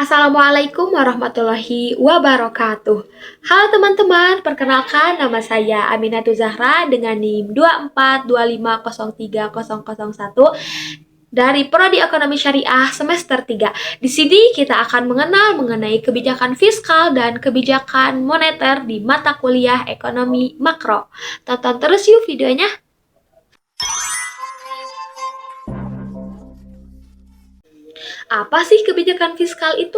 Assalamualaikum warahmatullahi wabarakatuh. Halo teman-teman, perkenalkan nama saya Aminatul Zahra dengan NIM 2425030001 dari Prodi Ekonomi Syariah semester 3. Di sini kita akan mengenal mengenai kebijakan fiskal dan kebijakan moneter di mata kuliah Ekonomi Makro. Tonton terus yuk videonya. Apa sih kebijakan fiskal itu?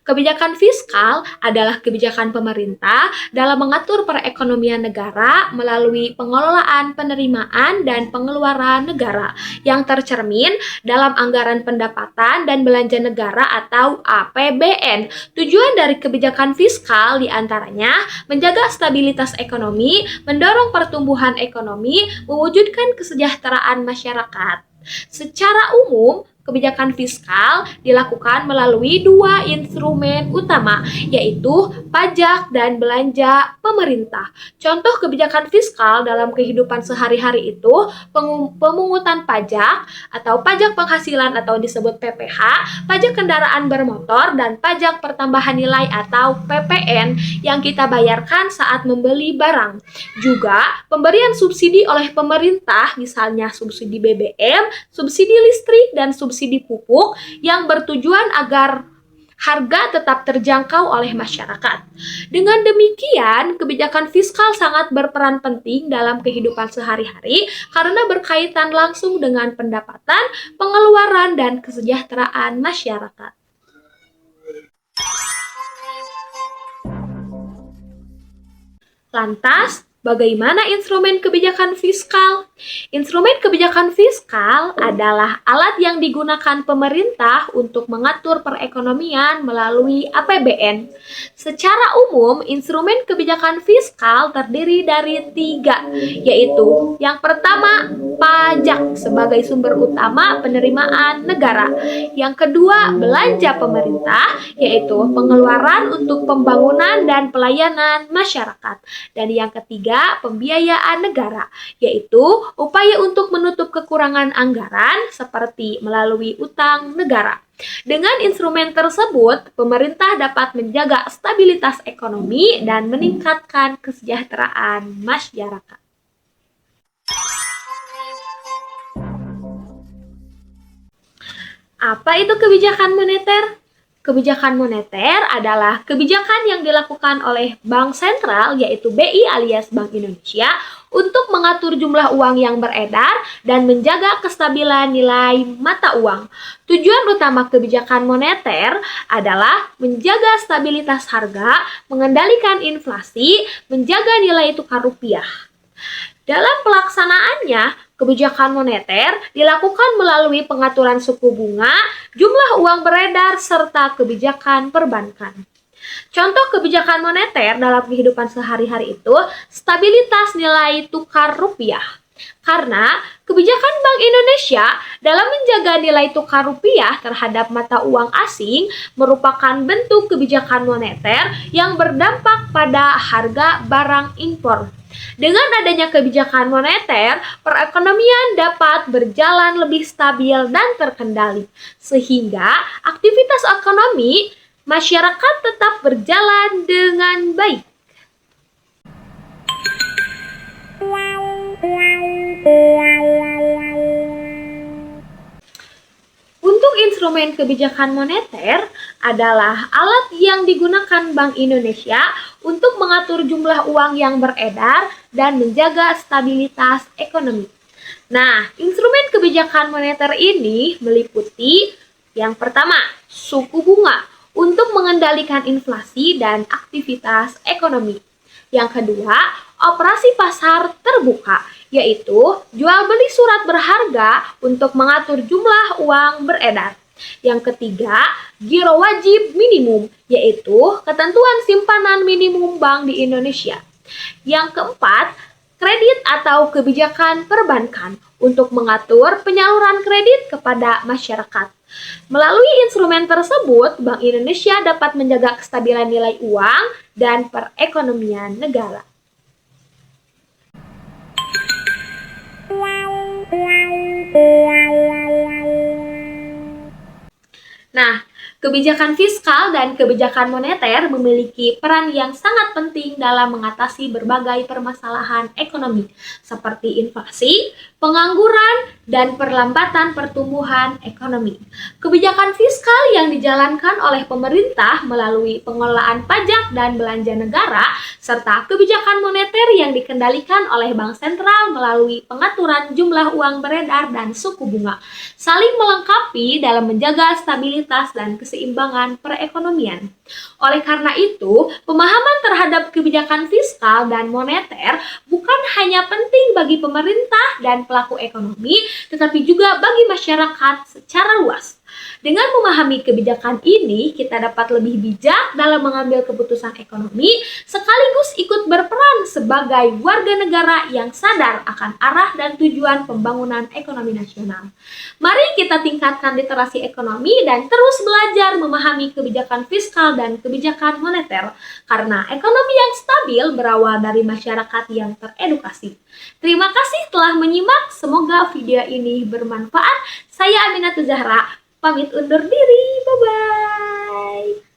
Kebijakan fiskal adalah kebijakan pemerintah dalam mengatur perekonomian negara melalui pengelolaan penerimaan dan pengeluaran negara yang tercermin dalam anggaran pendapatan dan belanja negara atau APBN. Tujuan dari kebijakan fiskal diantaranya menjaga stabilitas ekonomi, mendorong pertumbuhan ekonomi, mewujudkan kesejahteraan masyarakat. Secara umum, kebijakan fiskal dilakukan melalui dua instrumen utama, yaitu pajak dan belanja pemerintah. Contoh kebijakan fiskal dalam kehidupan sehari-hari itu pemungutan pajak atau pajak penghasilan atau disebut PPH, pajak kendaraan bermotor, dan pajak pertambahan nilai atau PPN yang kita bayarkan saat membeli barang. Juga pemberian subsidi oleh pemerintah, misalnya subsidi BBM, subsidi listrik, dan subsidi pupuk yang bertujuan agar harga tetap terjangkau oleh masyarakat. Dengan demikian, kebijakan fiskal sangat berperan penting dalam kehidupan sehari-hari karena berkaitan langsung dengan pendapatan, pengeluaran, dan kesejahteraan masyarakat. Lantas, bagaimana instrumen kebijakan fiskal? Instrumen kebijakan fiskal adalah alat yang digunakan pemerintah untuk mengatur perekonomian melalui APBN. Secara umum, instrumen kebijakan fiskal terdiri dari 3, yaitu yang pertama, pajak sebagai sumber utama penerimaan negara. Yang kedua, belanja pemerintah, yaitu pengeluaran untuk pembangunan dan pelayanan masyarakat. Dan yang ketiga, pembiayaan negara, yaitu upaya untuk menutup kekurangan anggaran seperti melalui utang negara. Dengan instrumen tersebut, pemerintah dapat menjaga stabilitas ekonomi dan meningkatkan kesejahteraan masyarakat. Apa itu kebijakan moneter? Kebijakan moneter adalah kebijakan yang dilakukan oleh Bank Sentral, yaitu BI alias Bank Indonesia, untuk mengatur jumlah uang yang beredar dan menjaga kestabilan nilai mata uang. Tujuan utama kebijakan moneter adalah menjaga stabilitas harga, mengendalikan inflasi, menjaga nilai tukar rupiah. Dalam pelaksanaannya, kebijakan moneter dilakukan melalui pengaturan suku bunga, jumlah uang beredar, serta kebijakan perbankan. Contoh kebijakan moneter dalam kehidupan sehari-hari itu stabilitas nilai tukar rupiah. Karena kebijakan Bank Indonesia dalam menjaga nilai tukar rupiah terhadap mata uang asing merupakan bentuk kebijakan moneter yang berdampak pada harga barang impor. Dengan adanya kebijakan moneter, perekonomian dapat berjalan lebih stabil dan terkendali, sehingga aktivitas ekonomi masyarakat tetap berjalan dengan baik. Untuk instrumen kebijakan moneter adalah alat yang digunakan Bank Indonesia untuk mengatur jumlah uang yang beredar dan menjaga stabilitas ekonomi. Nah, instrumen kebijakan moneter ini meliputi yang pertama, suku bunga untuk mengendalikan inflasi dan aktivitas ekonomi. Yang kedua, operasi pasar terbuka, yaitu jual beli surat berharga untuk mengatur jumlah uang beredar. Yang ketiga, giro wajib minimum, yaitu ketentuan simpanan minimum bank di Indonesia. Yang keempat, kredit atau kebijakan perbankan untuk mengatur penyaluran kredit kepada masyarakat. Melalui instrumen tersebut, Bank Indonesia dapat menjaga kestabilan nilai uang dan perekonomian negara. Nah, Kebijakan fiskal dan kebijakan moneter memiliki peran yang sangat penting dalam mengatasi berbagai permasalahan ekonomi, seperti inflasi, pengangguran, dan perlambatan pertumbuhan ekonomi. Kebijakan fiskal yang dijalankan oleh pemerintah melalui pengelolaan pajak dan belanja negara, serta kebijakan moneter yang dikendalikan oleh Bank Sentral melalui pengaturan jumlah uang beredar dan suku bunga, saling melengkapi dalam menjaga stabilitas dan keseimbangan perekonomian. Oleh karena itu, pemahaman terhadap kebijakan fiskal dan moneter bukan hanya penting bagi pemerintah dan pelaku ekonomi, tetapi juga bagi masyarakat secara luas. Dengan memahami kebijakan ini, kita dapat lebih bijak dalam mengambil keputusan ekonomi, sekaligus ikut berperan sebagai warga negara yang sadar akan arah dan tujuan pembangunan ekonomi nasional. Mari kita tingkatkan literasi ekonomi dan terus belajar memahami kebijakan fiskal dan kebijakan moneter, karena ekonomi yang stabil berawal dari masyarakat yang teredukasi. Terima kasih telah menyimak, semoga video ini bermanfaat. Saya Aminatul Zahra, pamit undur diri, bye-bye.